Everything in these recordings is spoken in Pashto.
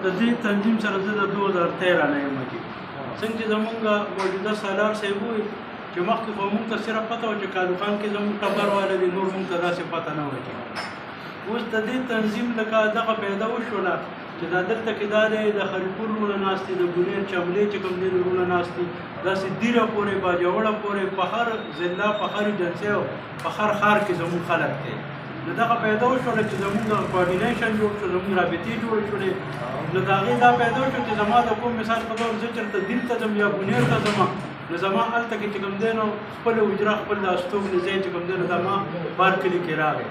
د دې تنظیم سره زه د 2013 نه یم چې څنګه چې زمونږ موجوده سالار صاحب وایي چې مخکې خو مونږ ته صرف پته وه چې کالوخان کې زمونږ ټبر والا دي، نور مونږ ته داسې پته نه وه. اوس د دې تنظیم لکه دغه پیدا وشوله چې دا دلته کې دا دی د خریپور رونه ناست دي، د بونیر چملې چې کوم دی رونه ناست دي، داسې دیره پورې باجوړه پورې په هر ضلع په هر ایجنسۍ او په هر ښار کې زموږ خلک دی. نو دغه پیدا وشوله چې زموږ د کوارډینیشن جوړ شو، زموږ رابطې جوړې شولې. نو د هغې دا پیدا شو چې زما د کوم مثال په ډول زه چېرته دین ته ځم یا بونیر ته ځم، نو زما هلته کې چې کوم دی نو خپله حجره خپل د استوګنې ځای چې کوم دی نو دا ما بار کلي کې راغی.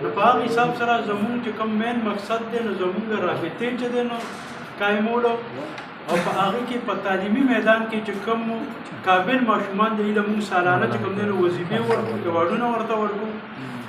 نو په هغه حساب سره زموږ چې کوم مین مقصد دی نو زموږ رابطې چې دی نو قایمولو، او په هغې کې په تعلیمي میدان کې چې کوم قابل ماشومان دي له موږ سالانه چې کوم دی نو وظیفې ورکړو، ایوارډونه ورته ورکړو.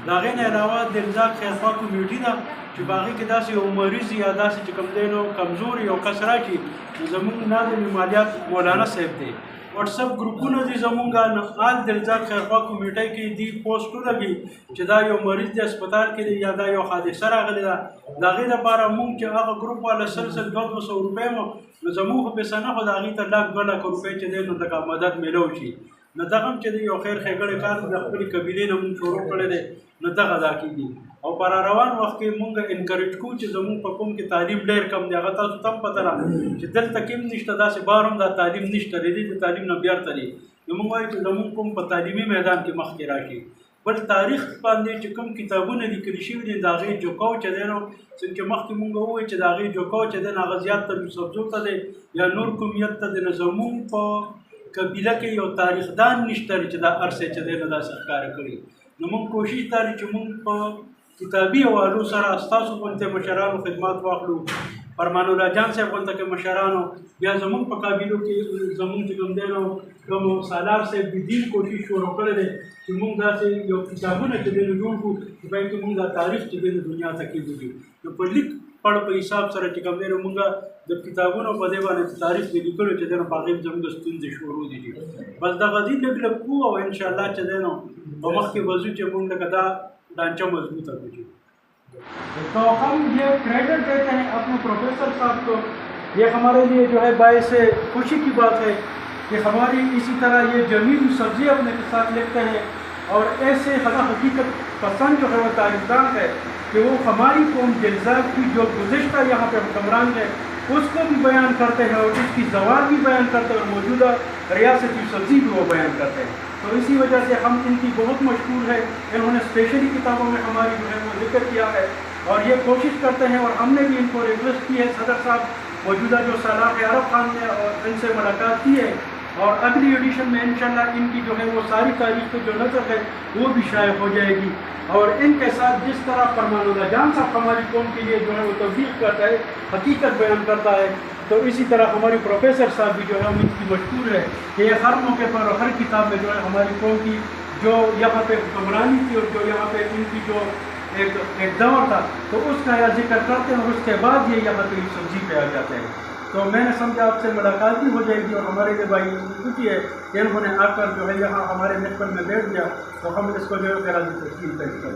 د هغې نه علاوه د رزاق خیرخوا کمیټي ده چې په هغې کې داسې یو مریض یا داسې چې کوم دی نو کمزوري یو کس راشي نو زموږ ناظم مالیات مولانا صاحب دی. واټسپ ګروپونه دي زمونږ حال د رزاق خیرخوا کمیټۍ کې دي پوسټونه دي چې دا یو مریض دی هسپتال کې دی یا دا یو حادثه راغلې ده. د هغې لپاره مونږ چې هغه ګروپ والا 200 روپۍ مو نو زمونږ خو پیسه نه خو د هغې ته 1,00,000 روپۍ چې دی نو دغه مدد میلو شي. نو دغه هم چې دی یو خیر ښېګړې کار د خپلې قبیلې نه مونږ شروع کړی دی نو دغه دا کېږي. او په روان وخت کې مونږ انکریج کوو چې زمونږ په کوم کې تعلیم ډېر کم دی، هغه تاسو ته هم پته ده چې دلته کې هم نشته، داسې بار هم دا تعلیم نشته دی، د تعلیم نه بیرته دی. نو مونږ وایو چې زمونږ کوم په تعلیمي میدان کې مخکې راشي. بل تاریخ باندې چې کوم کتابونه لیکلي شوي دي د هغې جوکاو چې دی نو څنګه چې مخکې مونږ ووایو چې د هغې جوکاو چې دی نو هغه زیات تر یوسفزو ته دی یا نور قومیت ته دی. نو زمونږ په قبیله کې یو تاریخدان نشته چې دا هر څه چې دی نو داسې ښکاره کړي. نو مونږ کوشش دا دی چې مونږ په کتابي حوالو سره ستاسو غونته مشرانو خدمات واخلو، فرمان الله جان صاحب غونته کې مشرانو، بیا زمونږ په قابلو کې زمونږ چې کوم دی نو کوم سالار صاحب د دین کوشش شروع کړی دی چې مونږ داسې یو کتابونه چې دی نو جوړ کړو چې باید کې مونږ دا تاریخ چې دی نو دنیا ته کېږي. نو په لیک پړ په حساب سره چې کوم دی نو مونږ د کتابونو په دې باندې تاریخ د لیکلو چې دی نو په هغې زموږ ستونزې شروع دي. بس دغه دین لږ لږ کوو او انشاءالله چې دی نو په مخکې وځو چې مونږ لکه دا ढांचा मजबूत है मुझे. तो हम ये क्रेडिट देते हैं अपने प्रोफेसर साहब को. ये हमारे लिए जो है बायस खुशी की बात है कि हमारी इसी तरह ये जमीन सब्जी अपने के साथ लेते हैं और ऐसे हकीकत पसंद जो है वो तारीफदार है कि वो हमारी कौम जलजाब की जो गुज़िश्ता यहाँ पे हुक्मरान है उसको भी बयान करते हैं और उसकी जवाब भी बयान करते हैं और मौजूदा रियासती सब्जी भी वो बयान करते हैं. तो इसी वजह से हम इनकी बहुत मशहूर है. इन्होंने स्पेशली किताबों में हमारी जो है वो जिक्र किया है और ये कोशिश करते हैं और हमने भी इनको रिक्वेस्ट की है. सदर साहब मौजूदा जो सालार अरब खान ने और इनसे मुलाकात की है और अगली एडिशन में इंशाल्लाह इनकी जो है वो सारी तारीख जो नज़र है वो भी शाये हो जाएगी. और इनके साथ जिस तरह फरमानुल्लाह जान साहब हमारी कौम के लिए जो है वो तब्दील करता है, हकीकत बयान करता है, तो इसी तरह हमारी प्रोफेसर साहब भी जो है इनकी मशहूर है कि ये हर मौके पर और हर किताब में जो है हमारी कौम की जो यहाँ पे हुक्मरानी थी और जो यहाँ पे इनकी जो एक दौर था तो उसका यह जिक्र करते हैं और उसके बाद ये यहाँ पे सब्जी पे आ जाते हैं. तो मैंने समझा आपसे मुलाकात भी हो जाएगी और हमारे लिए भाई खुशी है कि इन्होंने आकर जो है यहाँ हमारे महफिल में बैठ गया तो हम इसको जो है तस्कील पेश कर.